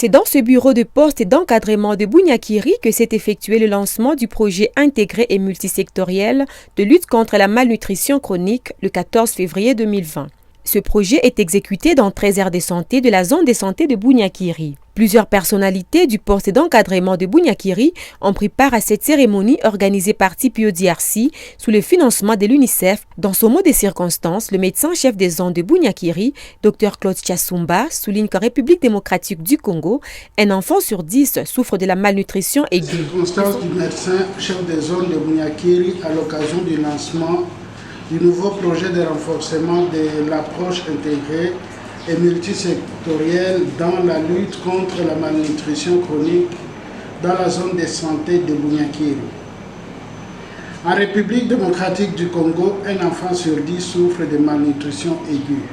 C'est dans ce bureau de poste et d'encadrement de Bunyakiri que s'est effectué le lancement du projet intégré et multisectoriel de lutte contre la malnutrition chronique le 14 février 2020. Ce projet est exécuté dans 13 aires de santé de la zone de santé de Bunyakiri. Plusieurs personnalités du poste d'encadrement de Bunyakiri ont pris part à cette cérémonie organisée par TPO DRC sous le financement de l'UNICEF. Dans son mot de circonstance, le médecin-chef des zones de Bunyakiri, Dr Claude Tchassumba, souligne qu'en République démocratique du Congo, un enfant sur 10 souffre de la malnutrition aiguë. Circonstance du médecin-chef des zones de Bunyakiri à l'occasion du lancement du nouveau projet de renforcement de l'approche intégrée et multisectorielle dans la lutte contre la malnutrition chronique dans la zone de santé de Bunyakiri. En République démocratique du Congo, un enfant sur 10 souffre de malnutrition aiguë.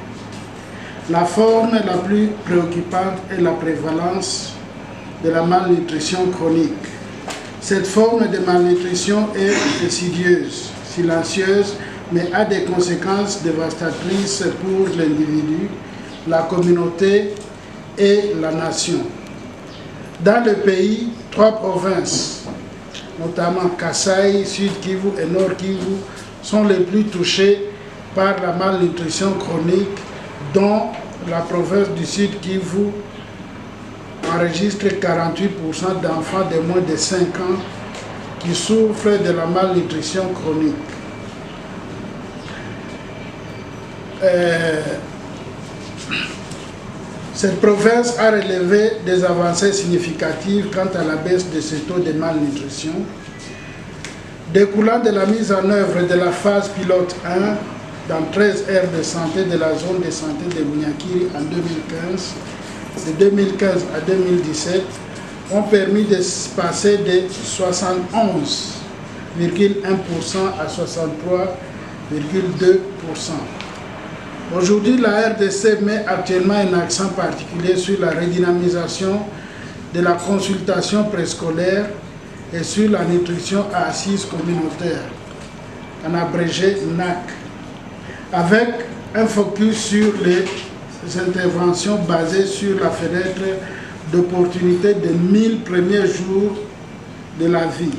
La forme la plus préoccupante est la prévalence de la malnutrition chronique. Cette forme de malnutrition est insidieuse, silencieuse, mais a des conséquences dévastatrices pour l'individu, la communauté et la nation. Dans le pays, 3 provinces, notamment Kasaï, Sud Kivu et Nord Kivu, sont les plus touchées par la malnutrition chronique, dont la province du Sud Kivu enregistre 48% d'enfants de moins de 5 ans qui souffrent de la malnutrition chronique. Cette province a relevé des avancées significatives quant à la baisse de ce taux de malnutrition, découlant de la mise en œuvre de la phase pilote 1 dans 13 aires de santé de la zone de santé de Bunyakiri en 2015. De 2015 à 2017 ont permis de passer de 71,1% à 63,2%. Aujourd'hui, la RDC met actuellement un accent particulier sur la redynamisation de la consultation préscolaire et sur la nutrition à assise communautaire, en abrégé NAC, avec un focus sur les interventions basées sur la fenêtre d'opportunité des 1000 premiers jours de la vie,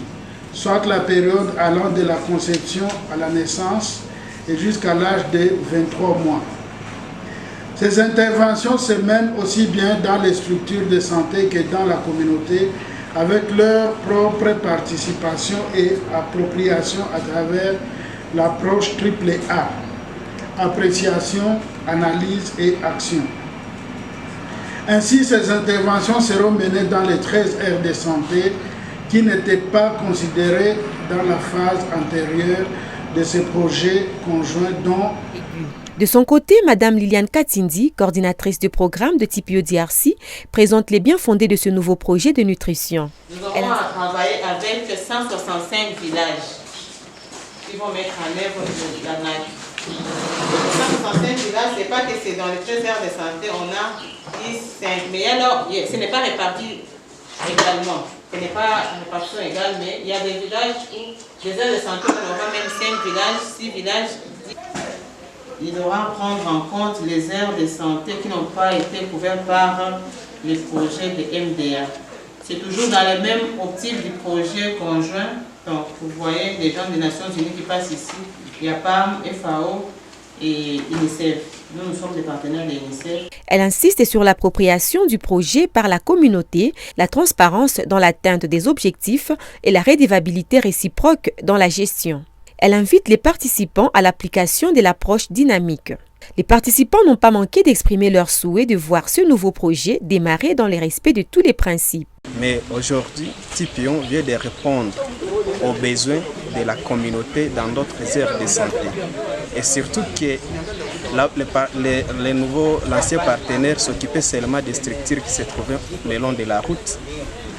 soit la période allant de la conception à la naissance et jusqu'à l'âge de 23 mois. Ces interventions se mènent aussi bien dans les structures de santé que dans la communauté, avec leur propre participation et appropriation à travers l'approche AAA, appréciation, analyse et action. Ainsi, ces interventions seront menées dans les 13 aires de santé qui n'étaient pas considérées dans la phase antérieure de ce projet conjoint dont... De son côté, Mme Liliane Katindi, coordinatrice du programme de TPO DRC, présente les biens fondés de ce nouveau projet de nutrition. Nous avons travaillé avec 165 villages qui vont mettre en œuvre la NAC. 165 villages, ce n'est pas que c'est dans les 13 aires de santé, on a 10, 5, mais alors, ce n'est pas réparti également. Ce n'est pas une répartition égale, mais il y a des villages où les aires de santé, on aura même 5 villages, 6 villages. Il devra prendre en compte les aires de santé qui n'ont pas été couvertes par les projets de MDA. C'est toujours dans les mêmes optiques du projet conjoint. Donc, vous voyez les gens des Nations Unies qui passent ici. Il y a PAM, FAO et UNICEF. Nous sommes des partenaires de l'UNICEF. Elle insiste sur l'appropriation du projet par la communauté, la transparence dans l'atteinte des objectifs et la redevabilité réciproque dans la gestion. Elle invite les participants à l'application de l'approche dynamique. Les participants n'ont pas manqué d'exprimer leur souhait de voir ce nouveau projet démarrer dans le respect de tous les principes. Mais aujourd'hui, TPO vient de répondre aux besoins de la communauté dans d'autres aires de santé. Et surtout que l'ancien partenaire s'occupait seulement des structures qui se trouvaient le long de la route.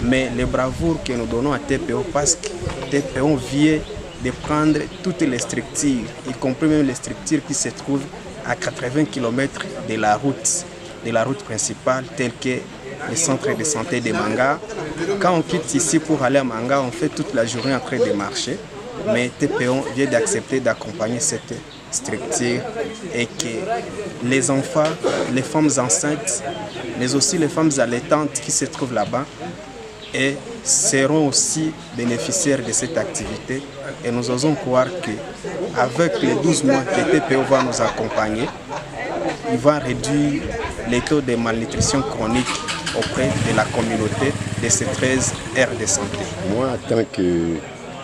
Mais les bravoures que nous donnons à TPO, parce que TPO vient de prendre toutes les structures, y compris même les structures qui se trouvent à 80 km de la route principale, telles que le centre de santé de Manga. Quand on quitte ici pour aller à Manga, on fait toute la journée en train de marcher, mais TPO vient d'accepter d'accompagner cette structure et que les enfants, les femmes enceintes, mais aussi les femmes allaitantes qui se trouvent là-bas et seront aussi bénéficiaires de cette activité. Et nous osons croire qu'avec les 12 mois que TPO va nous accompagner, il va réduire les taux de malnutrition chronique auprès de la communauté de ces 13 aires de santé. Moi, en tant que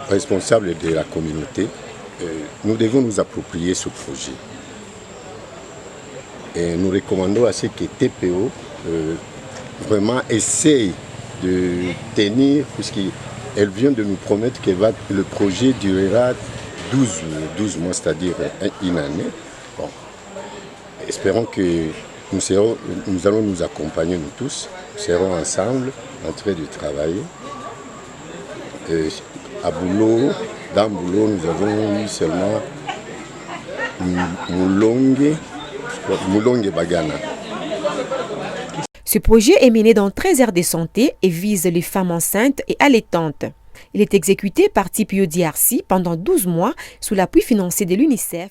responsable de la communauté, nous devons nous approprier ce projet. Et nous recommandons à ce que TPO vraiment essaye de tenir, puisqu'elle vient de nous promettre que le projet durera 12 mois, c'est-à-dire une année. Bon. Espérons que nous allons nous accompagner, nous tous. Nous serons ensemble en train de travailler. À Boulot, dans Boulot, nous avons eu seulement Moulongue Bagana. Ce projet est mené dans 13 aires de santé et vise les femmes enceintes et allaitantes. Il est exécuté par TPO DRC pendant 12 mois sous l'appui financier de l'UNICEF.